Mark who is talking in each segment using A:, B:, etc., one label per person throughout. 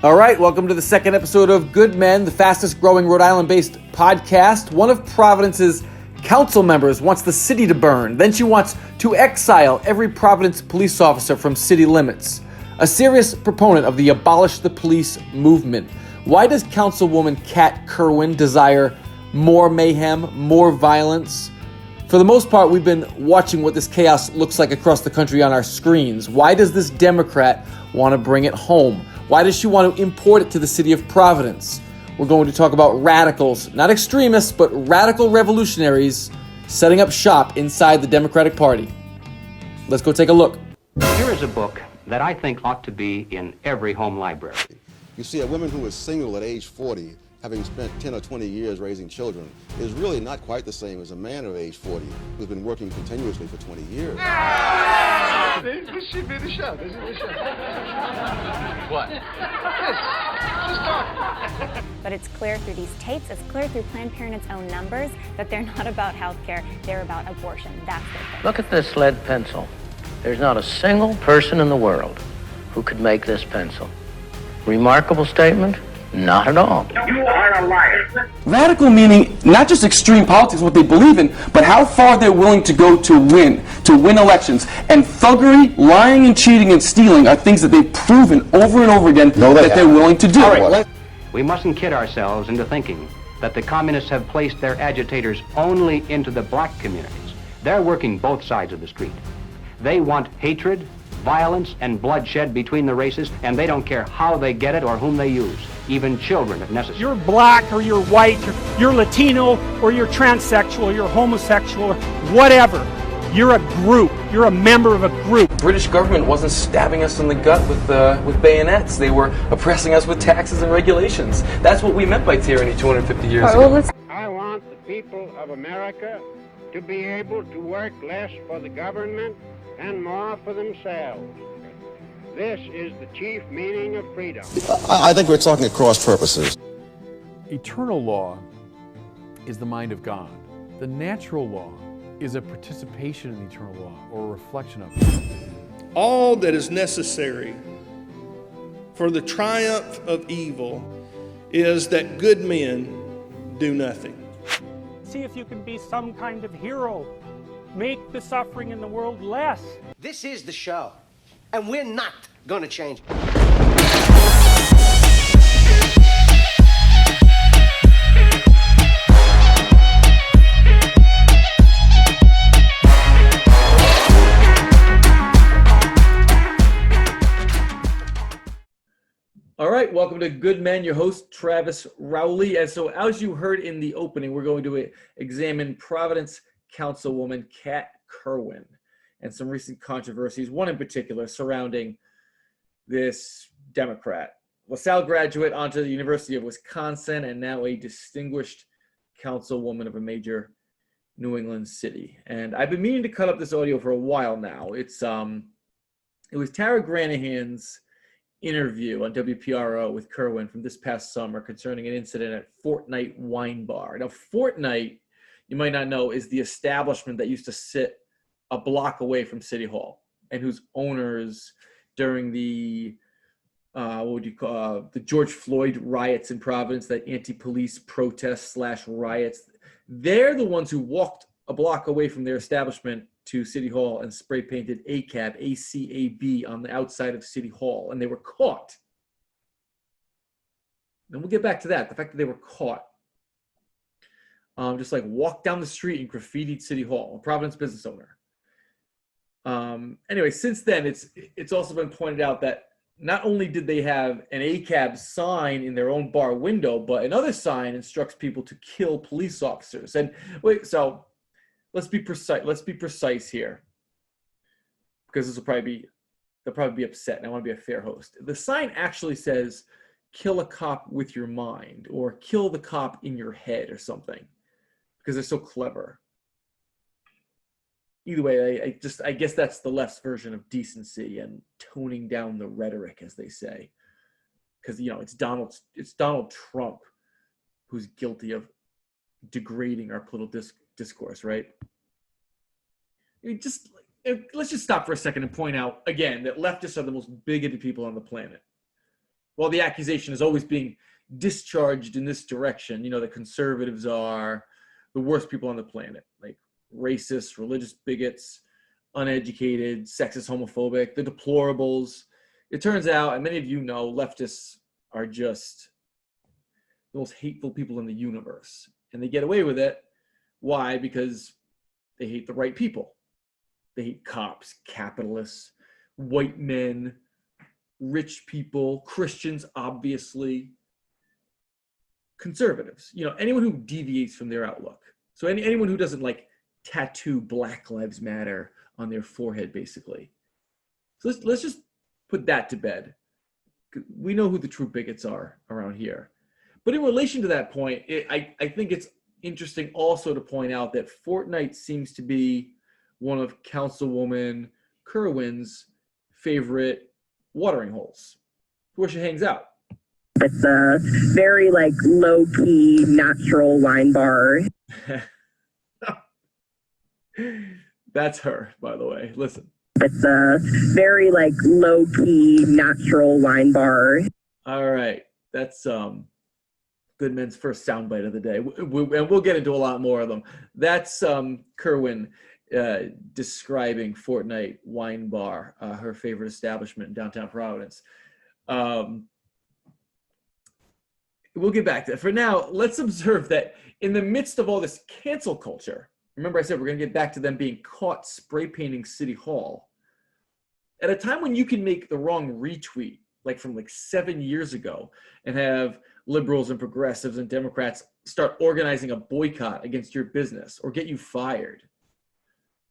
A: All right, welcome to the second episode of Good Men, the fastest growing Rhode Island-based podcast. One of Providence's council members wants the city to burn. Then she wants to exile every Providence police officer from city limits. A serious proponent of the abolish the police movement. Why does Councilwoman Kat Kerwin desire more mayhem, more violence? For the most part, we've been watching what this chaos looks like across the country on our screens. Why does this Democrat want to bring it home? Why does she want to import it to the city of Providence? We're going to talk about radicals, not extremists, but radical revolutionaries setting up shop inside the Democratic Party. Let's go take a look.
B: Here is a book that I think ought to be in every home library.
C: You see, a woman who is single at age 40, having spent 10 or 20 years raising children, is really not quite the same as a man of age 40 who's been working continuously for 20 years.
D: This should be the show. This is the show.
E: What?
D: Just talk.
F: But it's clear through these tapes, it's clear through Planned Parenthood's own numbers that they're not about health care, they're about abortion. That's their thing.
G: Look at this lead pencil. There's not a single person in the world who could make this pencil. Remarkable statement? Not at all.
H: You are a liar.
I: Radical meaning not just extreme politics, what they believe in, but how far they're willing to go to win elections. And thuggery, lying and cheating and stealing are things that they've proven over and over again that they're willing to do.
B: We mustn't kid ourselves into thinking that the communists have placed their agitators only into the black communities. They're working both sides of the street. They want hatred, violence, and bloodshed between the races, and they don't care how they get it or whom they use, even children if necessary.
J: You're black or you're white, you're Latino or you're transsexual, you're homosexual or whatever. You're a group. You're a member of a group.
I: The British government wasn't stabbing us in the gut with bayonets. They were oppressing us with taxes and regulations. That's what we meant by tyranny 250 years ago.
H: I want the people of America to be able to work less for the government and more for themselves. This is the chief meaning of freedom.
C: I think we're talking at cross purposes.
E: Eternal law is the mind of God. The natural law is a participation in eternal law or a reflection of it.
K: All that is necessary for the triumph of evil is that good men do nothing.
J: See if you can be some kind of hero. Make the suffering in the world less.
L: This is the show, and we're not going to change.
A: All right, welcome to Good Men, your host, Travis Rowley. And so as you heard in the opening, we're going to examine Providence Councilwoman Kat Kerwin and some recent controversies, one in particular surrounding this Democrat. LaSalle graduate onto the University of Wisconsin and now a distinguished councilwoman of a major New England city. And I've been meaning to cut up this audio for a while now. It was Tara Granahan's interview on WPRO with Kerwin from this past summer concerning an incident at Fortnight Wine Bar. Now, Fortnight, you might not know, is the establishment that used to sit a block away from City Hall and whose owners during the the George Floyd riots in Providence, that anti-police protests / riots, they're the ones who walked a block away from their establishment to City Hall and spray painted ACAB, ACAB, on the outside of City Hall, and they were caught. And we'll get back to that, the fact that they were caught. Just like walked down the street and graffitied City Hall, a Providence business owner. Anyway, since then, it's also been pointed out that not only did they have an ACAB sign in their own bar window, but another sign instructs people to kill police officers. And wait, so let's be precise. Let's be precise here, because they'll probably be upset, and I want to be a fair host. The sign actually says, "Kill a cop with your mind," or "Kill the cop in your head," or something, because they're so clever. Either way, I guess that's the left's version of decency and toning down the rhetoric, as they say, because it's Donald Trump who's guilty of degrading our political discourse, right? Let's just stop for a second and point out again that leftists are the most bigoted people on the planet. Well, the accusation is always being discharged in this direction. You know, the conservatives are the worst people on the planet, like racists, religious bigots, uneducated, sexist, homophobic, the deplorables. It turns out, and many of you know, leftists are just the most hateful people in the universe. And they get away with it. Why? Because they hate the right people. They hate cops, capitalists, white men, rich people, Christians, obviously, conservatives, you know, anyone who deviates from their outlook. So anyone who doesn't like tattoo Black Lives Matter on their forehead, basically. So let's just put that to bed. We know who the true bigots are around here. But in relation to that point, I think it's interesting also to point out that Fortnite seems to be one of Councilwoman Kerwin's favorite watering holes, where she hangs out.
M: It's a very like low-key natural wine bar.
A: That's her, by the way. Listen.
M: It's a very like low-key natural wine bar.
A: All right, that's Goodman's first soundbite of the day, and we'll get into a lot more of them. That's Kerwin describing Fortnite Wine Bar, her favorite establishment in downtown Providence. We'll get back to that. For now, let's observe that in the midst of all this cancel culture, remember I said we're going to get back to them being caught spray painting City Hall. At a time when you can make the wrong retweet, like from like 7 years ago, and have liberals and progressives and Democrats start organizing a boycott against your business or get you fired.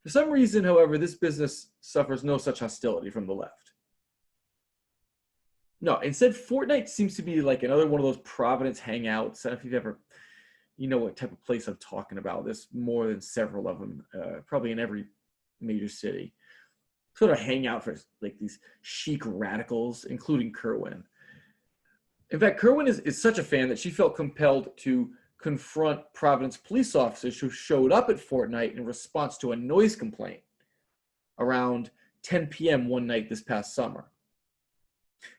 A: For some reason, however, this business suffers no such hostility from the left. No, instead, Fortnite seems to be like another one of those Providence hangouts. I don't know if you've ever, you know what type of place I'm talking about. There's more than several of them, probably in every major city. Sort of hangout for like these chic radicals, including Kerwin. In fact, Kerwin is such a fan that she felt compelled to confront Providence police officers who showed up at Fortnite in response to a noise complaint around 10 p.m. one night this past summer.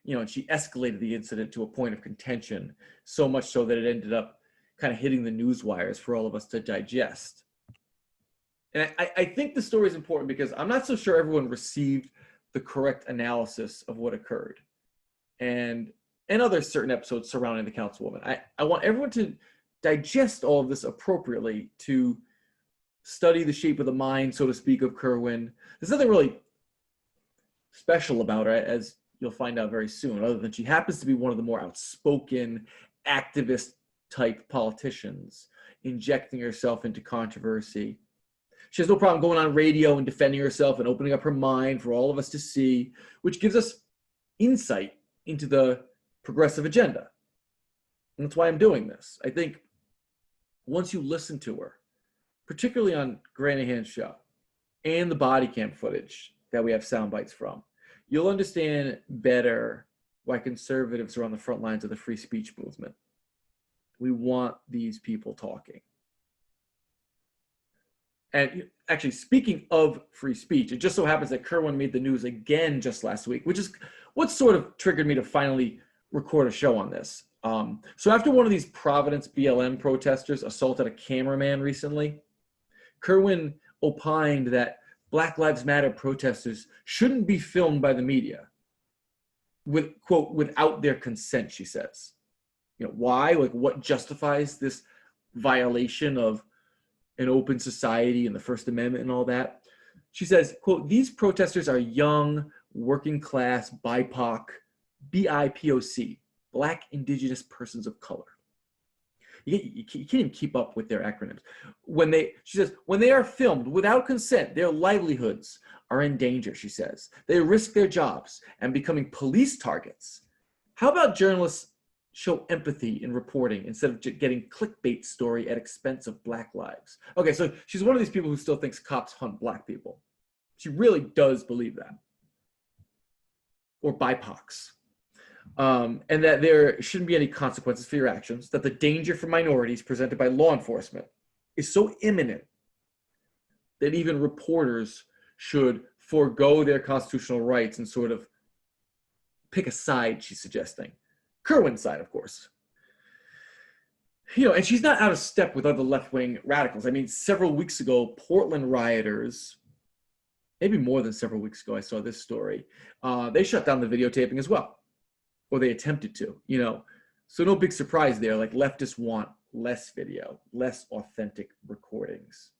A: You know, and she escalated the incident to a point of contention, so much so that it ended up kind of hitting the news wires for all of us to digest. And I think the story is important because I'm not so sure everyone received the correct analysis of what occurred and other certain episodes surrounding the Councilwoman. I want everyone to digest all of this appropriately, to study the shape of the mind, so to speak, of Kerwin. There's nothing really special about her, as you'll find out very soon, other than she happens to be one of the more outspoken, activist-type politicians, injecting herself into controversy. She has no problem going on radio and defending herself and opening up her mind for all of us to see, which gives us insight into the progressive agenda. And that's why I'm doing this. I think once you listen to her, particularly on Granahan's show and the body cam footage that we have sound bites from, you'll understand better why conservatives are on the front lines of the free speech movement. We want these people talking. And actually, speaking of free speech, it just so happens that Kerwin made the news again just last week, which is what sort of triggered me to finally record a show on this. So after one of these Providence BLM protesters assaulted a cameraman recently, Kerwin opined that Black Lives Matter protesters shouldn't be filmed by the media, with, quote, without their consent, she says. You know, why? Like, what justifies this violation of an open society and the First Amendment and all that? She says, quote, these protesters are young, working class, BIPOC, BIPOC, Black Indigenous Persons of Color. You can't even keep up with their acronyms. She says, when they are filmed without consent, their livelihoods are in danger, she says. They risk their jobs and becoming police targets. How about journalists show empathy in reporting instead of getting clickbait story at expense of Black lives? Okay, so she's one of these people who still thinks cops hunt Black people. She really does believe that. Or BIPOCs. And that there shouldn't be any consequences for your actions, that the danger for minorities presented by law enforcement is so imminent that even reporters should forego their constitutional rights and sort of pick a side, she's suggesting. Kerwin's side, of course. You know, and she's not out of step with other left-wing radicals. I mean, several weeks ago, Portland rioters, maybe more than several weeks ago, I saw this story. They shut down the videotaping as well, or they attempted to, you know. So no big surprise there. Like, leftists want less video, less authentic recordings.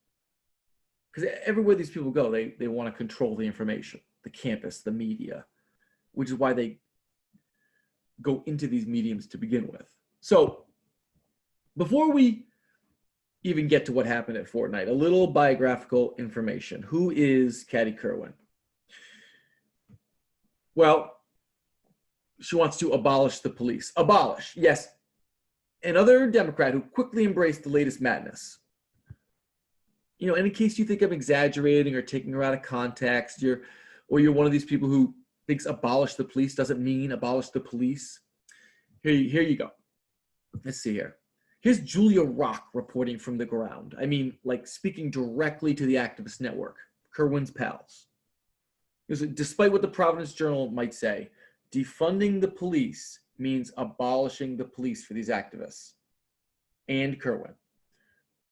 A: Because everywhere these people go, they want to control the information, the campus, the media, which is why they go into these mediums to begin with. So before we even get to what happened at Fortnite, a little biographical information. Who is Kat Kerwin? Well, she wants to abolish the police. Abolish, yes. Another Democrat who quickly embraced the latest madness. You know, and in case you think I'm exaggerating or taking her out of context, you're one of these people who thinks abolish the police doesn't mean abolish the police. Here you go. Let's see here. Here's Julia Rock reporting from the ground. I mean, like, speaking directly to the activist network, Kerwin's pals. Despite what the Providence Journal might say, defunding the police means abolishing the police for these activists and Kerwin.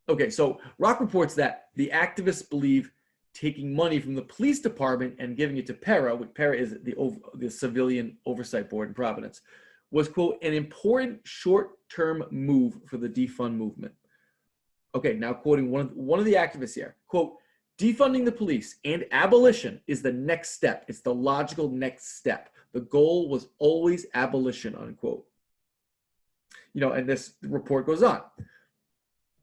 A: Okay, so Rock reports that the activists believe taking money from the police department and giving it to PERA, which PERA is the Civilian Oversight Board in Providence, was, quote, an important short-term move for the defund movement. Okay, now quoting one of the activists here, quote, defunding the police and abolition is the next step. It's the logical next step. The goal was always abolition, unquote. You know, and this report goes on.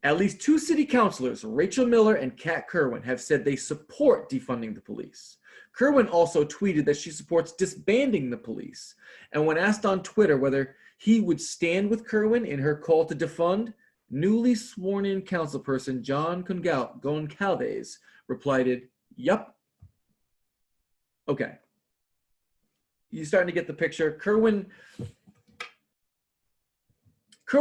A: At least 2 city councilors, Rachel Miller and Kat Kerwin, have said they support defunding the police. Kerwin also tweeted that she supports disbanding the police. And when asked on Twitter whether he would stand with Kerwin in her call to defund, newly sworn-in councilperson John Goncalves replied, "Yup." Okay. You're starting to get the picture. Kerwin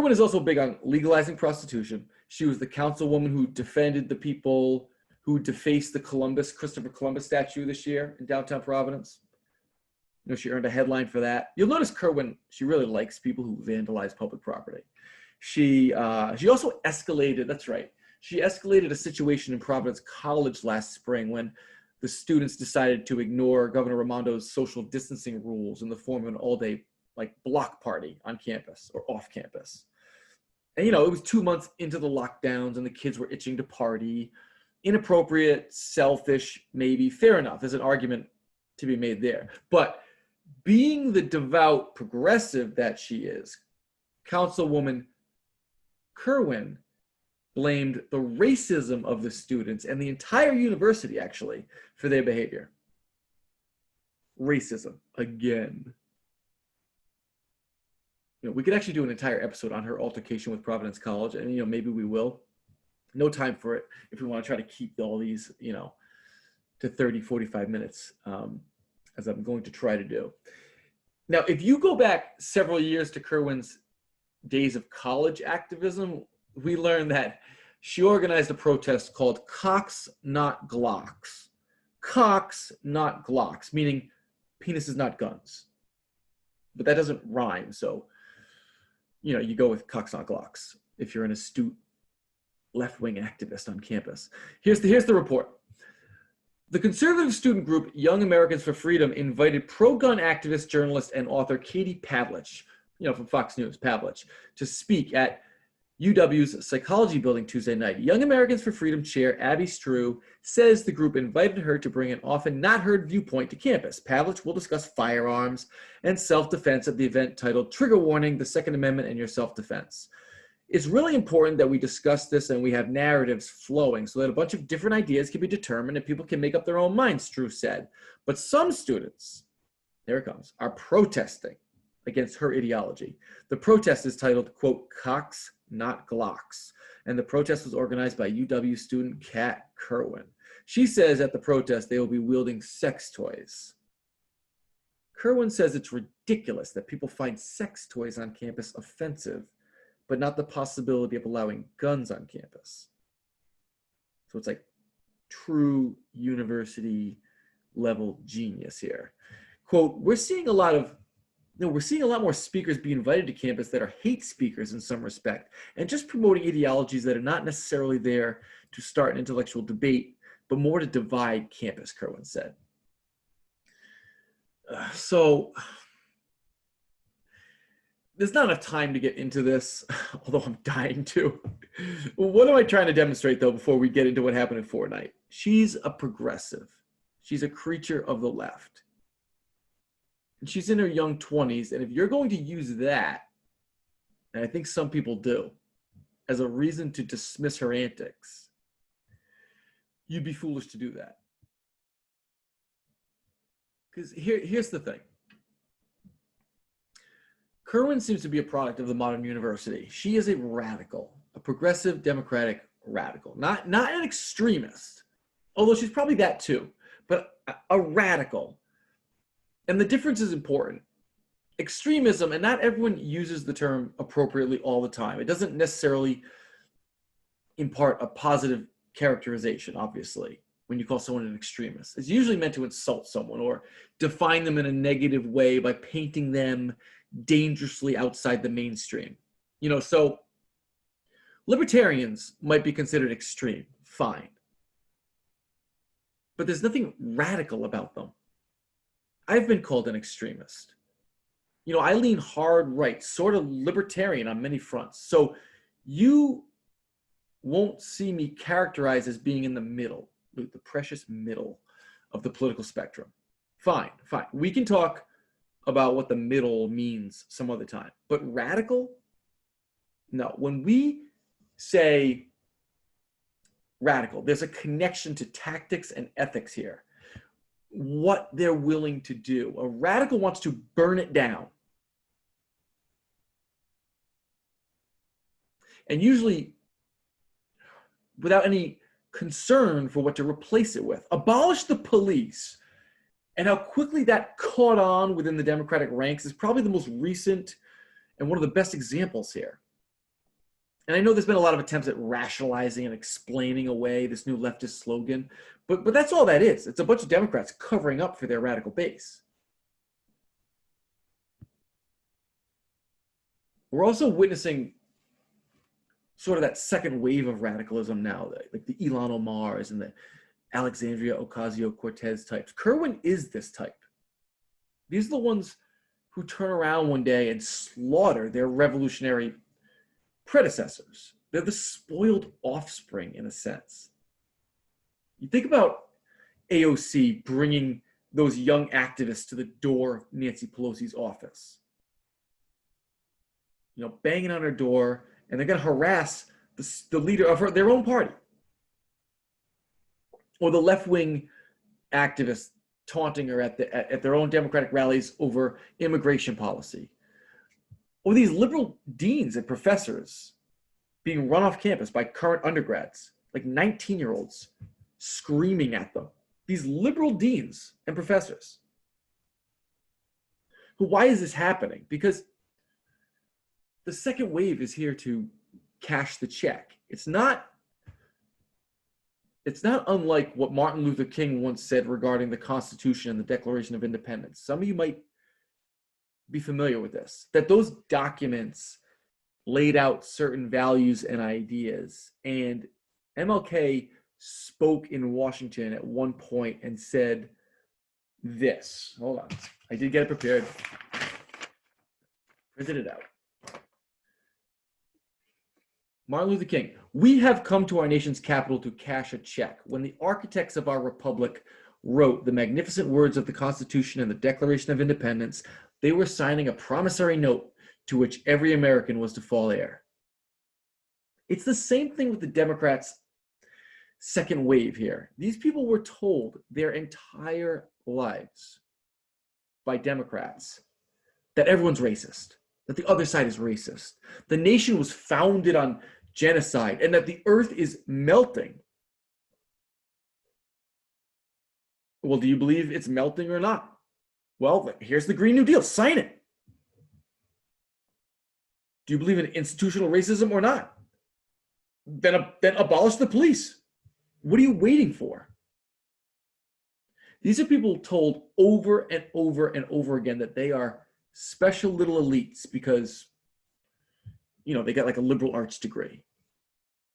A: is also big on legalizing prostitution. She was the councilwoman who defended the people who defaced the Christopher Columbus statue this year in downtown Providence. You know, she earned a headline for that. You'll notice Kerwin, she really likes people who vandalize public property. She also escalated, that's right, she escalated a situation in Providence College last spring when the students decided to ignore Governor Raimondo's social distancing rules in the form of an all-day, like, block party on campus or off campus. And, you know, it was 2 months into the lockdowns and the kids were itching to party. Inappropriate, selfish, maybe. Fair enough. There's an argument to be made there. But being the devout progressive that she is, Councilwoman Kerwin blamed the racism of the students and the entire university, actually, for their behavior. Racism, again. You know, we could actually do an entire episode on her altercation with Providence College, and, you know, maybe we will. No time for it if we want to try to keep all these, you know, to 30, 45 minutes, as I'm going to try to do. Now, if you go back several years to Kerwin's days of college activism, we learned that she organized a protest called Cocks Not Glocks. Cocks Not Glocks, meaning penises not guns. But that doesn't rhyme, so, you know, you go with Cocks Not Glocks if you're an astute left-wing activist on campus. Here's the report. The conservative student group Young Americans for Freedom invited pro-gun activist, journalist, and author Katie Pavlich, you know, from Fox News, Pavlich, to speak at UW's Psychology Building Tuesday night. Young Americans for Freedom chair Abby Strew says the group invited her to bring an often not heard viewpoint to campus. Pavlich will discuss firearms and self-defense at the event titled Trigger Warning, the Second Amendment and Your Self-Defense. It's really important that we discuss this and we have narratives flowing so that a bunch of different ideas can be determined and people can make up their own minds, Strew said. But some students, there it comes, are protesting against her ideology. The protest is titled, quote, Cocks Not Glocks, and the protest was organized by UW student Kat Kerwin. She says at the protest they will be wielding sex toys. Kerwin says it's ridiculous that people find sex toys on campus offensive, but not the possibility of allowing guns on campus. So it's like true university level genius here. Quote, we're seeing a lot of we're seeing a lot more speakers be invited to campus that are hate speakers in some respect, and just promoting ideologies that are not necessarily there to start an intellectual debate, but more to divide campus, Kerwin said. So there's not enough time to get into this, although I'm dying to. What am I trying to demonstrate, though, before we get into what happened in Fortnite? She's a progressive. She's a creature of the left. And she's in her young 20s, and if you're going to use that, and I think some people do, as a reason to dismiss her antics, you'd be foolish to do that. Because here's the thing. Kerwin seems to be a product of the modern university. She is a radical, a progressive democratic radical, not an extremist, although she's probably that too, but a radical. And the difference is important. Extremism, and not everyone uses the term appropriately all the time. It doesn't necessarily impart a positive characterization, obviously, when you call someone an extremist. It's usually meant to insult someone or define them in a negative way by painting them dangerously outside the mainstream. So libertarians might be considered extreme, fine. But there's nothing radical about them. I've been called an extremist. I lean hard right, sort of libertarian on many fronts. So you won't see me characterized as being in the middle, the precious middle of the political spectrum. Fine. We can talk about what the middle means some other time. But radical? No. When we say radical, there's a connection to tactics and ethics here. What they're willing to do. A radical wants to burn it down. And usually without any concern for what to replace it with. Abolish the police. And how quickly that caught on within the Democratic ranks is probably the most recent and one of the best examples here. And I know there's been a lot of attempts at rationalizing and explaining away this new leftist slogan, but that's all that is. It's a bunch of Democrats covering up for their radical base. We're also witnessing sort of that second wave of radicalism now, like the Ilhan Omars and the Alexandria Ocasio-Cortez types. Kerwin is this type. These are the ones who turn around one day and slaughter their revolutionary predecessors. They're the spoiled offspring, in a sense. You think about AOC bringing those young activists to the door of Nancy Pelosi's office. Banging on her door, and they're going to harass the leader of their own party. Or the left-wing activists taunting her at their own Democratic rallies over immigration policy. Or these liberal deans and professors being run off campus by current undergrads, like 19-year-olds screaming at them. These liberal deans and professors. Why is this happening? Because the second wave is here to cash the check. It's not unlike what Martin Luther King once said regarding the Constitution and the Declaration of Independence. Some of you might be familiar with this, that those documents laid out certain values and ideas. And MLK spoke in Washington at one point and said this. Hold on. I did get it prepared. Printed it out. Martin Luther King, we have come to our nation's capital to cash a check. When the architects of our republic wrote the magnificent words of the Constitution and the Declaration of Independence, they were signing a promissory note to which every American was to fall heir. It's the same thing with the Democrats' second wave here. These people were told their entire lives by Democrats that everyone's racist, that the other side is racist. The nation was founded on genocide and that the earth is melting. Well, do you believe it's melting or not? Well, here's the Green New Deal. Sign it. Do you believe in institutional racism or not? Then abolish the police. What are you waiting for? These are people told over and over and over again that they are special little elites because, you know, they got like a liberal arts degree.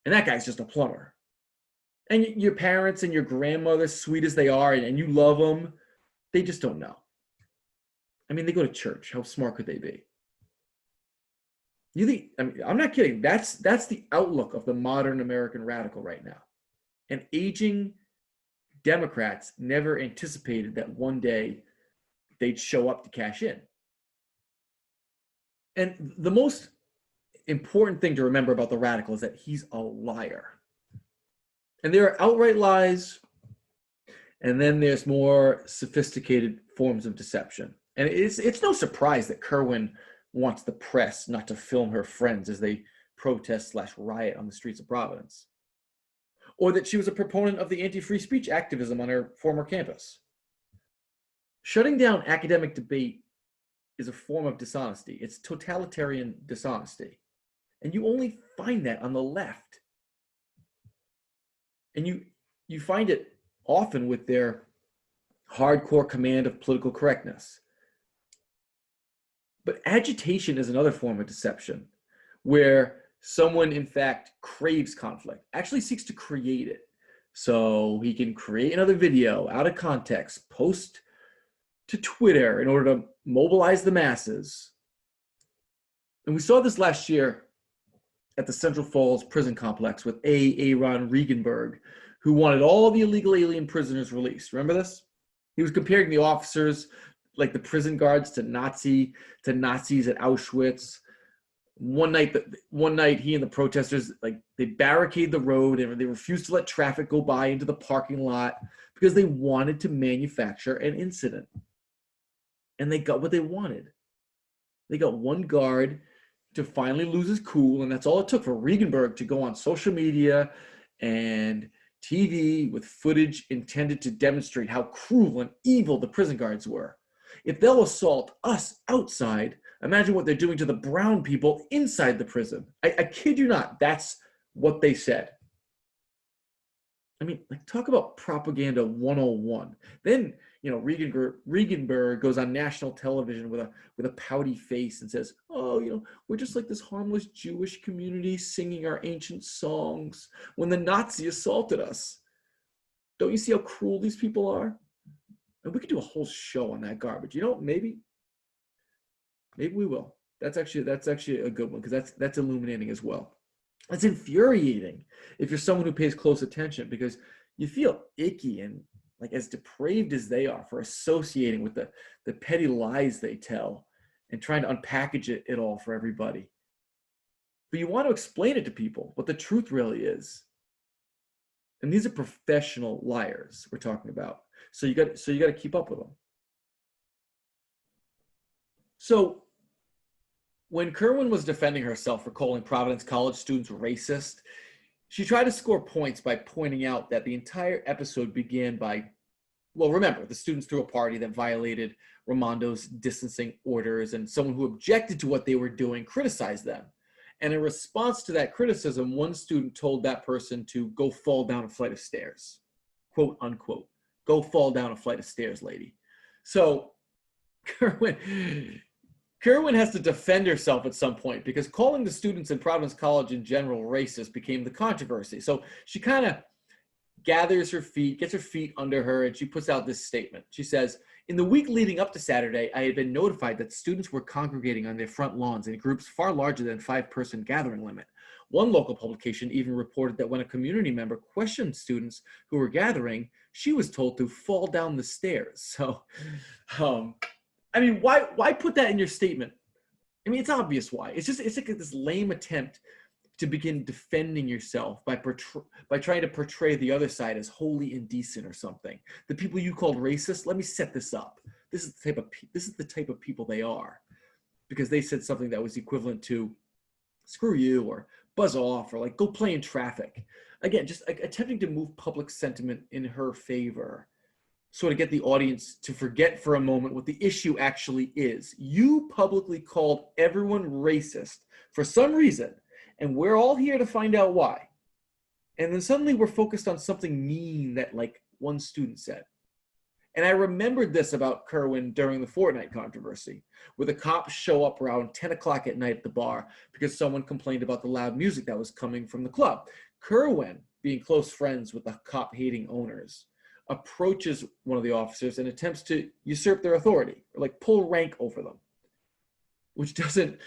A: And that guy's just a plumber. And your parents and your grandmother, sweet as they are, and you love them, they just don't know. I mean, they go to church. How smart could they be? You think, I mean, I'm not kidding. That's the outlook of the modern American radical right now. And aging Democrats never anticipated that one day they'd show up to cash in. And the most important thing to remember about the radical is that he's a liar. And there are outright lies, and then there's more sophisticated forms of deception. And it's no surprise that Kerwin wants the press not to film her friends as they protest/riot on the streets of Providence, or that she was a proponent of the anti-free speech activism on her former campus. Shutting down academic debate is a form of dishonesty. It's totalitarian dishonesty. And you only find that on the left. And you find it often with their hardcore command of political correctness. But agitation is another form of deception, where someone, in fact, craves conflict, actually seeks to create it. So he can create another video out of context, post to Twitter in order to mobilize the masses. And we saw this last year at the Central Falls prison complex with Aaron Regenberg, who wanted all the illegal alien prisoners released. Remember this? He was comparing the officers, like the prison guards, to Nazis at Auschwitz. One night, he and the protesters, like, they barricade the road and they refused to let traffic go by into the parking lot because they wanted to manufacture an incident. And they got what they wanted. They got one guard to finally lose his cool, and that's all it took for Regenberg to go on social media and TV with footage intended to demonstrate how cruel and evil the prison guards were. If they'll assault us outside, imagine what they're doing to the brown people inside the prison. I kid you not, that's what they said. I mean, like, talk about propaganda 101. Then, you know, Regenberg goes on national television with a pouty face and says, "Oh, you know, we're just like this harmless Jewish community singing our ancient songs when the Nazi assaulted us. Don't you see how cruel these people are?" And we could do a whole show on that garbage. You know, maybe we will. That's actually a good one, because that's illuminating as well. It's infuriating if you're someone who pays close attention, because you feel icky and like as depraved as they are for associating with the petty lies they tell and trying to unpackage it all for everybody. But you want to explain it to people, what the truth really is. And these are professional liars we're talking about. So you got to keep up with them. So when Kerwin was defending herself for calling Providence College students racist, she tried to score points by pointing out that the entire episode began by, well, remember, the students threw a party that violated Raimondo's distancing orders, and someone who objected to what they were doing criticized them. And in response to that criticism, one student told that person to go fall down a flight of stairs, quote unquote. Go fall down a flight of stairs, lady. So Kerwin has to defend herself at some point, because calling the students in Providence College in general racist became the controversy. So she kind of gathers her feet, gets her feet under her, and she puts out this statement. She says, "In the week leading up to Saturday, I had been notified that students were congregating on their front lawns in groups far larger than 5-person gathering limit. One local publication even reported that when a community member questioned students who were gathering, she was told to fall down the stairs." So, I mean, why put that in your statement? I mean, it's obvious why. It's like this lame attempt to begin defending yourself by trying to portray the other side as wholly indecent or something. The people you called racist, let me set this up. This is the type of people they are, because they said something that was equivalent to screw you or buzz off or like go play in traffic. Again, just like attempting to move public sentiment in her favor, sort of get the audience to forget for a moment what the issue actually is. You publicly called everyone racist for some reason, and we're all here to find out why. And then suddenly we're focused on something mean that like one student said. And I remembered this about Kerwin during the Fortnite controversy, where the cops show up around 10 o'clock at night at the bar because someone complained about the loud music that was coming from the club. Kerwin, being close friends with the cop-hating owners, approaches one of the officers and attempts to usurp their authority, or like pull rank over them, which doesn't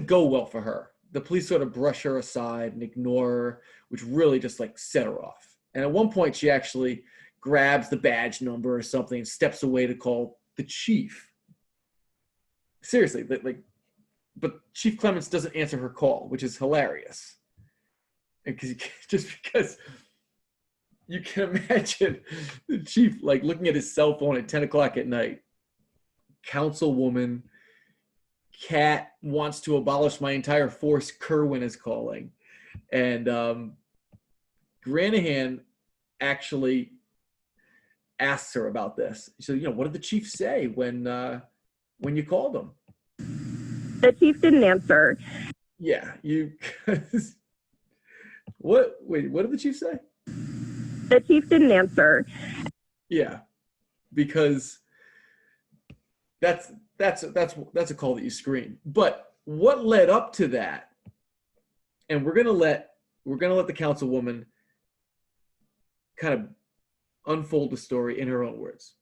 A: go well for her. The police sort of brush her aside and ignore her, which really just like set her off. And at one point, she actually grabs the badge number or something and steps away to call the chief. Seriously, but Chief Clements doesn't answer her call, which is hilarious. Just because you can imagine the chief like looking at his cell phone at 10 o'clock at night. Councilwoman Kat wants to abolish my entire force. Kerwin is calling. And Granahan actually asks her about this. She said, what did the chief say when you called him?
M: The chief didn't answer.
A: Yeah, what did the chief say?
M: The chief didn't answer.
A: Yeah, because that's a call that you screen. But what led up to that? And we're gonna let the councilwoman kind of unfold the story in her own words.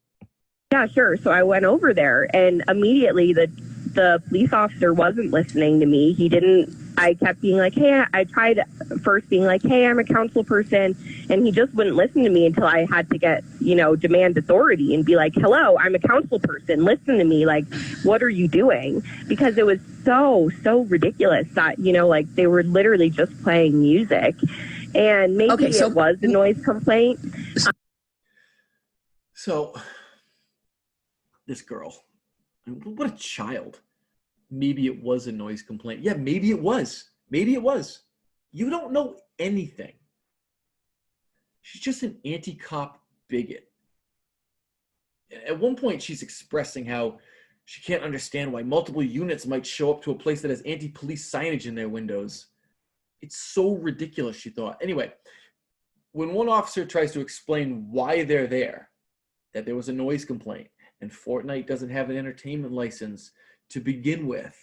M: Yeah, sure. So I went over there, and immediately the police officer wasn't listening to me. He didn't. I kept being like, hey, I tried first being like, hey, I'm a council person, and he just wouldn't listen to me until I had to get, demand authority and be like, hello, I'm a council person. Listen to me. Like, what are you doing? Because it was so ridiculous that, like they were literally just playing music. And maybe it was a noise complaint.
A: So this girl, what a child. Maybe it was a noise complaint. Yeah, maybe it was. Maybe it was. You don't know anything. She's just an anti-cop bigot. At one point, she's expressing how she can't understand why multiple units might show up to a place that has anti-police signage in their windows. It's so ridiculous, she thought. Anyway, when one officer tries to explain why they're there, that there was a noise complaint, and Fortnite doesn't have an entertainment license to begin with,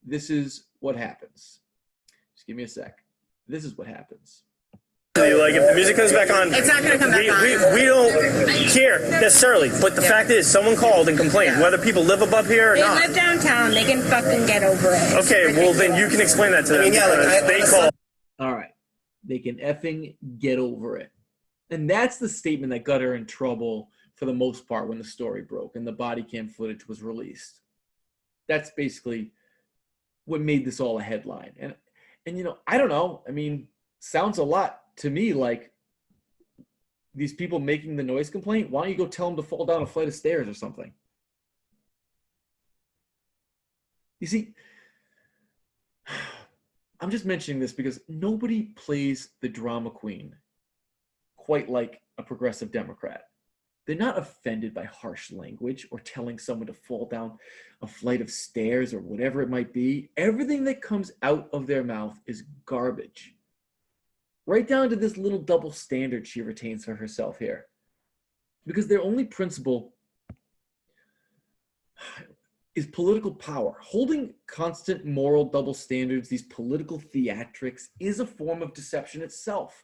A: this is what happens. Just give me a sec. This is what happens.
N: Like, if the music comes back on, it's not going to come back on. We don't care necessarily, but the fact is, someone called and complained, whether people live above here or not.
O: They live downtown. They can fucking get over it.
N: Okay, well then you can explain that to them. They call.
A: All right, they can effing get over it, and that's the statement that got her in trouble for the most part when the story broke and the body cam footage was released. That's basically what made this all a headline. And I don't know. I mean, sounds a lot to me like these people making the noise complaint. Why don't you go tell them to fall down a flight of stairs or something? You see, I'm just mentioning this because nobody plays the drama queen quite like a progressive Democrat. They're not offended by harsh language or telling someone to fall down a flight of stairs or whatever it might be. Everything that comes out of their mouth is garbage. Right down to this little double standard she retains for herself here. Because their only principle is political power. Holding constant moral double standards, these political theatrics, is a form of deception itself.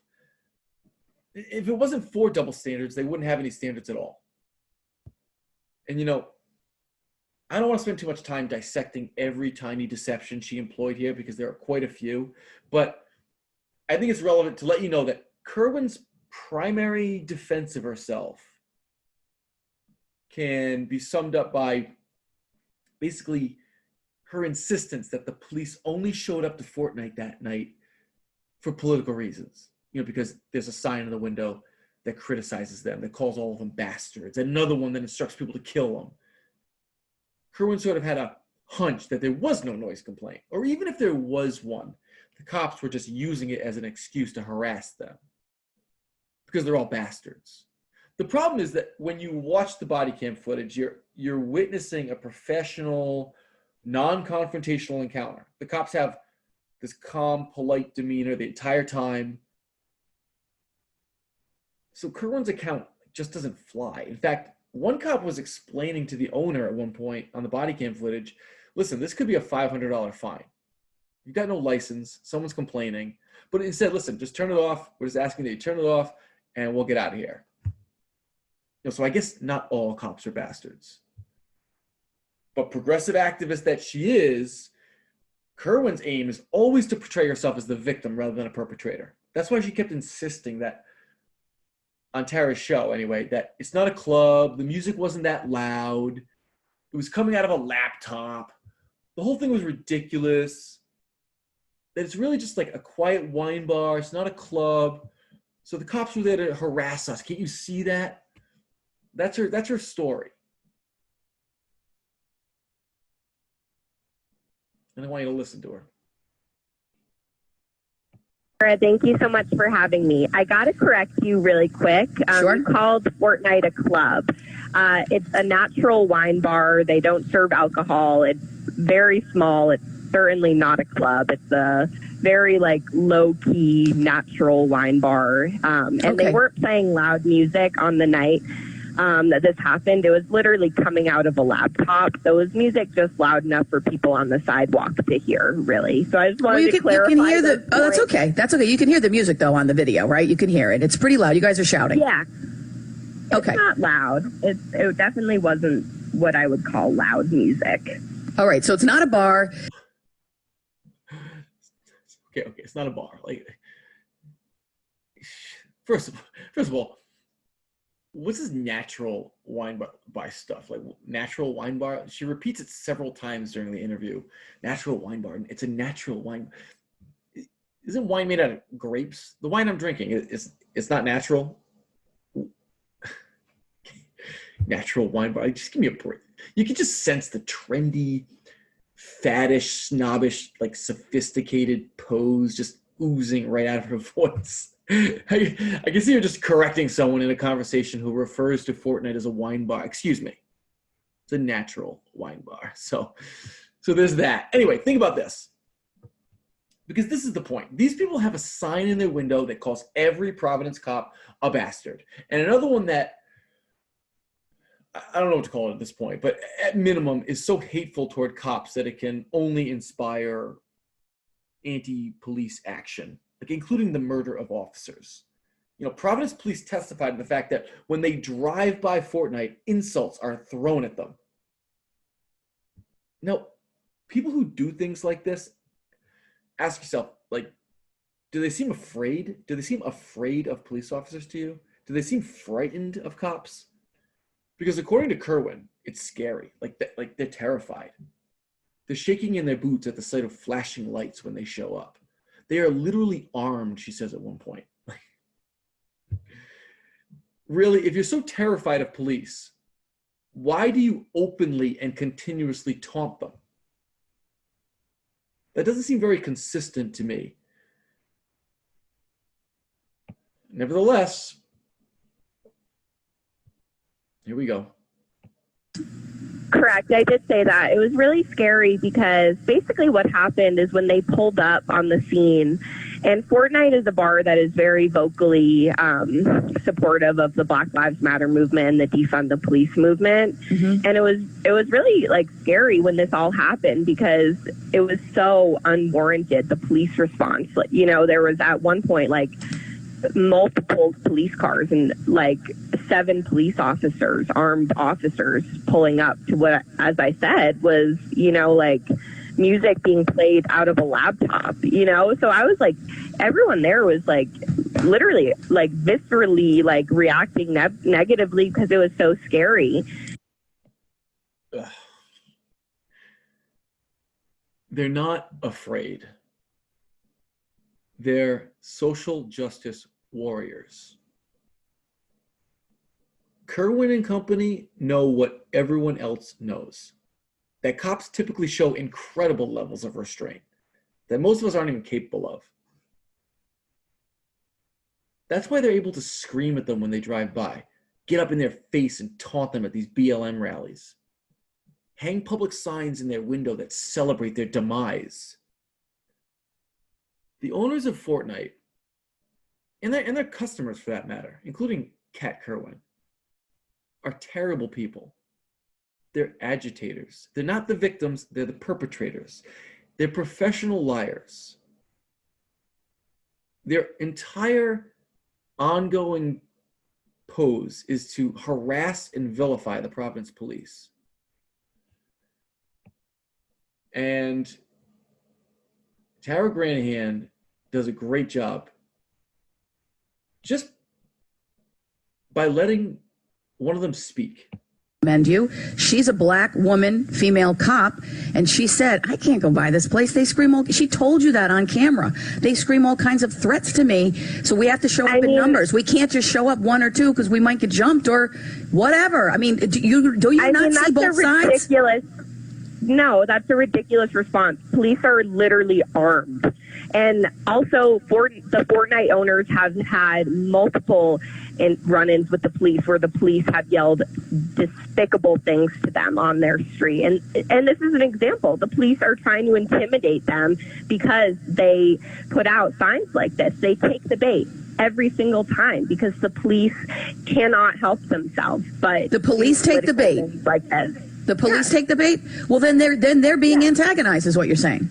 A: If it wasn't for double standards, they wouldn't have any standards at all. And I don't want to spend too much time dissecting every tiny deception she employed here because there are quite a few, but I think it's relevant to let you know that Kerwin's primary defense of herself can be summed up by basically her insistence that the police only showed up to Fortnite that night for political reasons. Because there's a sign in the window that criticizes them, that calls all of them bastards. Another one that instructs people to kill them. Kerwin sort of had a hunch that there was no noise complaint. Or even if there was one, the cops were just using it as an excuse to harass them. Because they're all bastards. The problem is that when you watch the body cam footage, you're witnessing a professional, non-confrontational encounter. The cops have this calm, polite demeanor the entire time. So Kerwin's account just doesn't fly. In fact, one cop was explaining to the owner at one point on the body cam footage, listen, this could be a $500 fine. You've got no license, someone's complaining, but instead, listen, just turn it off. We're just asking that you turn it off and we'll get out of here. So I guess not all cops are bastards. But progressive activist that she is, Kerwin's aim is always to portray herself as the victim rather than a perpetrator. That's why she kept insisting that, on Tara's show anyway, that it's not a club, the music wasn't that loud, it was coming out of a laptop, the whole thing was ridiculous, that it's really just like a quiet wine bar, it's not a club, so the cops were there to harass us. Can't you see that? That's her story. And I want you to listen to her.
M: Thank you so much for having me. I got to correct you really quick.
P: Sure.
M: You called Fortnite a club. It's a natural wine bar. They don't serve alcohol. It's very small. It's certainly not a club. It's a very low-key natural wine bar. And they weren't playing loud music on the night that this happened. It was literally coming out of a laptop. So it was music just loud enough for people on the sidewalk to hear, really. So I just wanted to clarify.
P: You can hear that's okay. That's okay. You can hear the music, though, on the video, right? You can hear it. It's pretty loud. You guys are shouting.
M: Yeah. It's not loud. It definitely wasn't what I would call loud music.
P: All right. So it's not a bar.
A: Okay. It's not a bar. First of all, what's this natural wine bar stuff? Natural wine bar? She repeats it several times during the interview. Natural wine bar. It's a natural wine. Isn't wine made out of grapes? The wine I'm drinking, it's not natural. Natural wine bar. Just give me a break. You can just sense the trendy, faddish, snobbish, sophisticated pose just oozing right out of her voice. I can see her just correcting someone in a conversation who refers to Fortnite as a wine bar. Excuse me. It's a natural wine bar. So there's that. Anyway, think about this. Because this is the point. These people have a sign in their window that calls every Providence cop a bastard. And another one that, I don't know what to call it at this point, but at minimum is so hateful toward cops that it can only inspire anti-police action, including the murder of officers. Providence police testified to the fact that when they drive by Fortnite, insults are thrown at them. Now, people who do things like this, ask yourself, do they seem afraid? Do they seem afraid of police officers to you? Do they seem frightened of cops? Because according to Kerwin, it's scary. They're terrified. They're shaking in their boots at the sight of flashing lights when they show up. They are literally armed, she says at one point. Really, if you're so terrified of police, why do you openly and continuously taunt them? That doesn't seem very consistent to me. Nevertheless, here we go.
M: Correct. I did say that. It was really scary because basically what happened is when they pulled up on the scene, and Fortnite is a bar that is very vocally supportive of the Black Lives Matter movement and the defund the police movement. Mm-hmm. And it was really scary when this all happened because it was so unwarranted, the police response. There was at one point multiple police cars and 7 police officers, armed officers, pulling up to what, as I said, was music being played out of a laptop. So I was everyone there was literally viscerally reacting negatively because it was so scary.
A: Ugh. They're not afraid. They're social justice warriors. Kerwin and company know what everyone else knows. That cops typically show incredible levels of restraint that most of us aren't even capable of. That's why they're able to scream at them when they drive by, get up in their face and taunt them at these BLM rallies, hang public signs in their window that celebrate their demise. The owners of Fortnite, and their customers for that matter, including Kat Kerwin, are terrible people. They're agitators. They're not the victims, they're the perpetrators. They're professional liars. Their entire ongoing pose is to harass and vilify the Providence Police. And Tara Granahan does a great job just by letting one of them speak.
P: Commend you. She's a black woman, female cop, and she said, I can't go by this place. They scream all, she told you that on camera. They scream all kinds of threats to me, so we have to show up in numbers. We can't just show up one or two because we might get jumped or whatever. I mean, do you not see both sides?
M: No, that's a ridiculous response. Police are literally armed. And also, the Fortnite owners have had multiple run-ins with the police where the police have yelled despicable things to them on their street. And this is an example. The police are trying to intimidate them because they put out signs like this. They take the bait every single time because the police cannot help themselves. But
P: the police take the bait
M: like this.
P: The police take the bait? Well, then they're being antagonized, is what you're saying.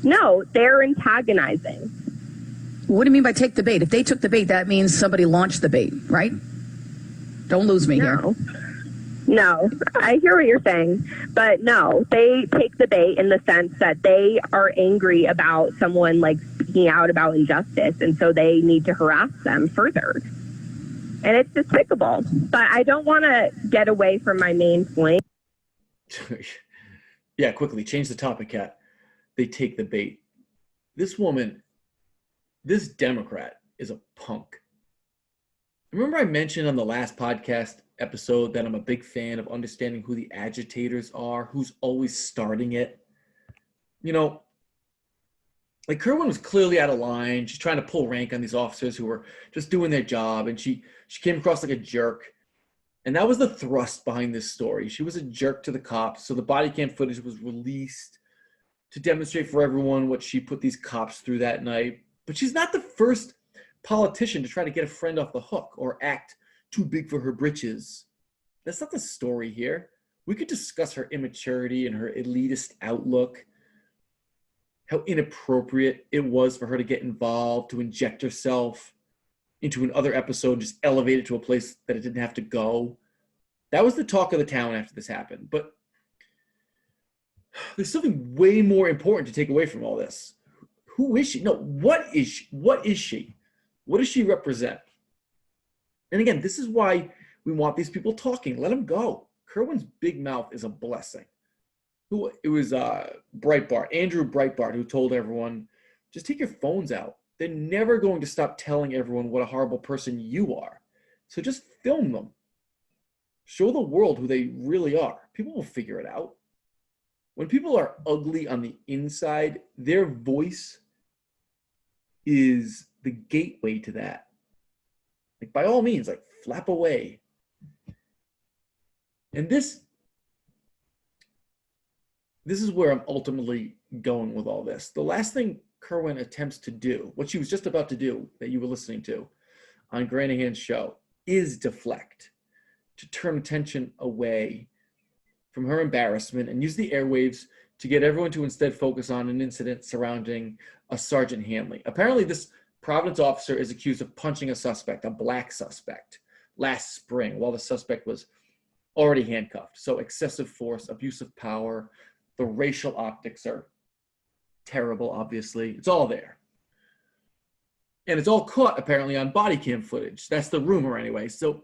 M: No, they're antagonizing.
P: What do you mean by take the bait? If they took the bait, that means somebody launched the bait, right? Don't lose me here.
M: No, I hear what you're saying. But no, they take the bait in the sense that they are angry about someone like speaking out about injustice. And so they need to harass them further. And it's despicable. But I don't want to get away from my main point.
A: Yeah, quickly, change the topic, Kat. They take the bait. This woman, this Democrat is a punk. Remember I mentioned on the last podcast episode that I'm a big fan of understanding who the agitators are, who's always starting it. You know, like Kerwin was clearly out of line. She's trying to pull rank on these officers who were just doing their job, and she came across like a jerk. And that was the thrust behind this story. She was a jerk to the cops, so the body cam footage was released to demonstrate for everyone what she put these cops through that night. But she's not the first politician to try to get a friend off the hook or act too big for her britches. That's not the story here. We could discuss her immaturity and her elitist outlook, how inappropriate it was for her to get involved, to inject herself into another episode, just elevate it to a place that it didn't have to go. That was the talk of the town after this happened. But there's something way more important to take away from all this. Who is she? No, what is she? What is she? What does she represent? And again, this is why we want these people talking. Let them go. Kerwin's big mouth is a blessing. It was Breitbart, Andrew Breitbart, who told everyone, just take your phones out. They're never going to stop telling everyone what a horrible person you are. So just film them. Show the world who they really are. People will figure it out. When people are ugly on the inside, their voice is the gateway to that. Like, by all means, like, flap away. And this is where I'm ultimately going with all this. The last thing Kerwin attempts to do, what she was just about to do that you were listening to on Granahan's show, is deflect, to turn attention away from her embarrassment and use the airwaves to get everyone to instead focus on an incident surrounding a Sergeant Hanley. Apparently, this Providence officer is accused of punching a suspect, a black suspect, last spring while the suspect was already handcuffed. So excessive force, abuse of power, the racial optics are terrible, obviously. It's all there. And it's all caught, apparently, on body cam footage. That's the rumor anyway. So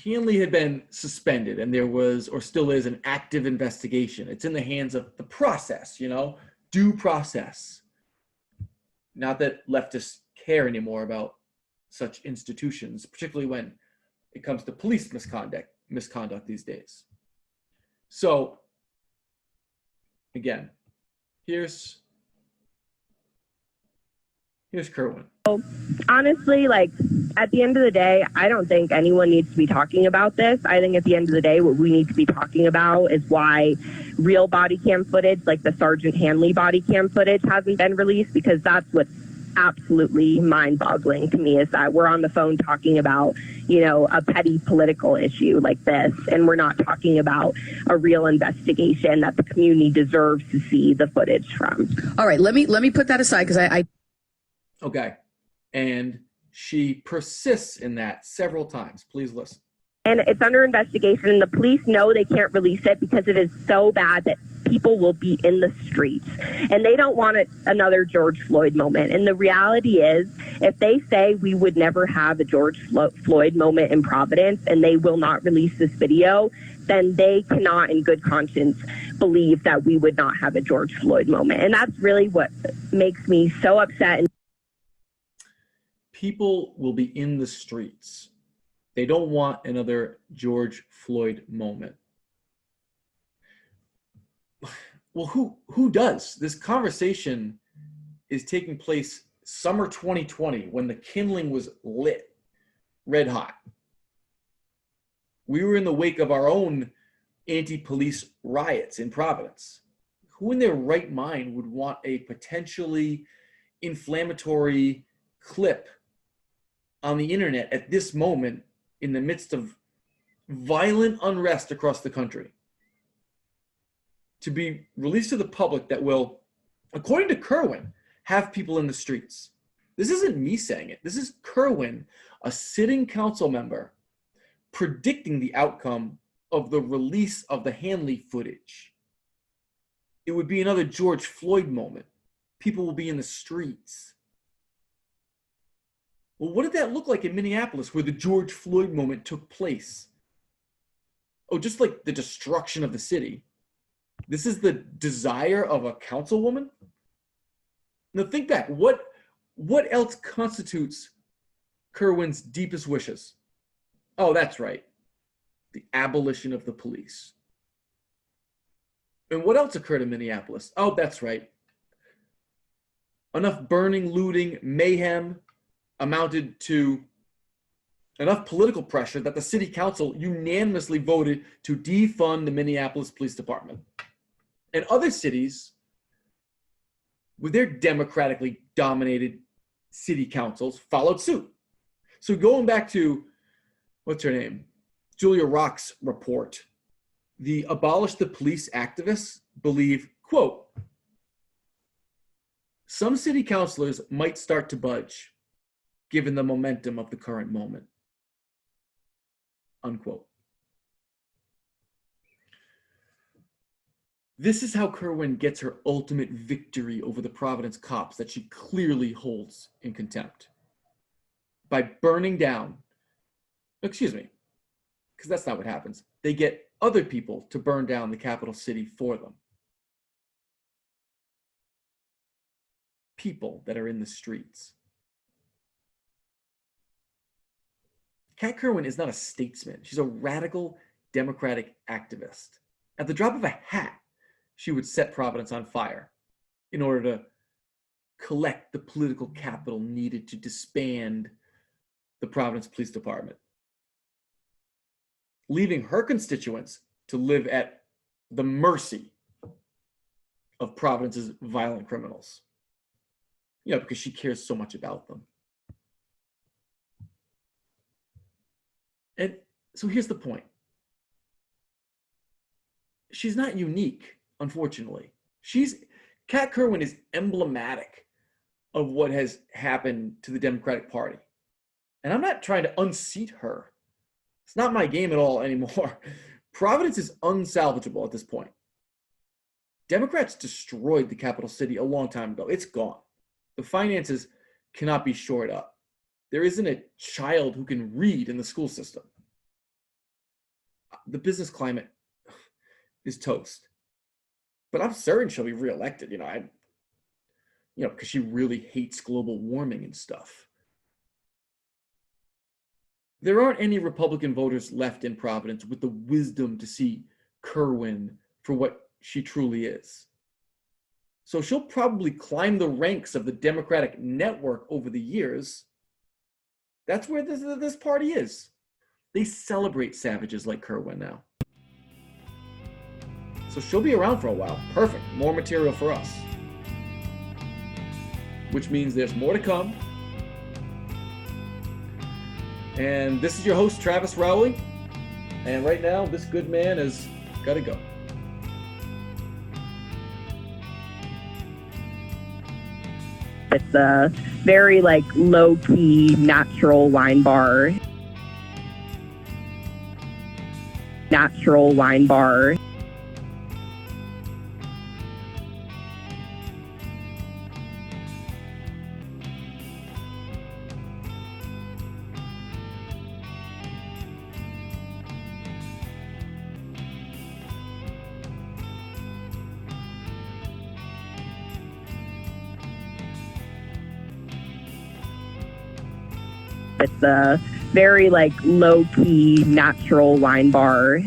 A: Hanley had been suspended, and there was, or still is, an active investigation. It's in the hands of the process, due process. Not that leftists care anymore about such institutions, particularly when it comes to police misconduct these days. So, again, here's Kerwin.
M: Honestly, like, at the end of the day, I don't think anyone needs to be talking about this. I think at the end of the day, what we need to be talking about is why real body cam footage, like the Sergeant Hanley body cam footage, hasn't been released, because that's what's absolutely mind-boggling to me, is that we're on the phone talking about, a petty political issue like this, and we're not talking about a real investigation that the community deserves to see the footage from.
P: All right, let me put that aside, because I
A: Okay. And she persists in that several times. Please listen.
M: And it's under investigation, and the police know they can't release it because it is so bad that people will be in the streets. And they don't want another George Floyd moment. And the reality is, if they say we would never have a George Floyd moment in Providence and they will not release this video, then they cannot in good conscience believe that we would not have a George Floyd moment. And that's really what makes me so upset.
A: People will be in the streets. They don't want another George Floyd moment. Well, who does? This conversation is taking place summer 2020 when the kindling was lit, red hot. We were in the wake of our own anti-police riots in Providence. Who in their right mind would want a potentially inflammatory clip on the internet at this moment in the midst of violent unrest across the country, to be released to the public that will, according to Kerwin, have people in the streets? This isn't me saying it. This is Kerwin, a sitting council member, predicting the outcome of the release of the Hanley footage. It would be another George Floyd moment. People will be in the streets. Well, what did that look like in Minneapolis where the George Floyd moment took place? Oh, just like the destruction of the city. This is the desire of a councilwoman? Now think back, what else constitutes Kerwin's deepest wishes? Oh, that's right, the abolition of the police. And what else occurred in Minneapolis? Oh, that's right. Enough burning, looting, mayhem amounted to enough political pressure that the city council unanimously voted to defund the Minneapolis Police Department. And other cities, with their democratically dominated city councils, followed suit. So going back to, what's her name? Julia Rock's report, the abolish the police activists believe, quote, some city councilors might start to budge given the momentum of the current moment, unquote. This is how Kerwin gets her ultimate victory over the Providence cops that she clearly holds in contempt. By burning down, excuse me, because that's not what happens. They get other people to burn down the capital city for them. People that are in the streets. Kat Kerwin is not a statesman. She's a radical democratic activist. At the drop of a hat, she would set Providence on fire in order to collect the political capital needed to disband the Providence Police Department, leaving her constituents to live at the mercy of Providence's violent criminals. Because she cares so much about them. And so here's the point. She's not unique, unfortunately. Kat Kerwin is emblematic of what has happened to the Democratic Party. And I'm not trying to unseat her. It's not my game at all anymore. Providence is unsalvageable at this point. Democrats destroyed the capital city a long time ago. It's gone. The finances cannot be shored up. There isn't a child who can read in the school system. The business climate is toast. But I'm certain she'll be reelected, because she really hates global warming and stuff. There aren't any Republican voters left in Providence with the wisdom to see Kerwin for what she truly is. So she'll probably climb the ranks of the Democratic network over the years. That's where this party is. They celebrate savages like Kerwin now. So she'll be around for a while. Perfect. More material for us. which means there's more to come. And this is your host, Travis Rowley. And right now, this good man has got to go.
M: It's a very low-key, natural wine bar. Natural wine bar. It's a very low-key, natural wine bar.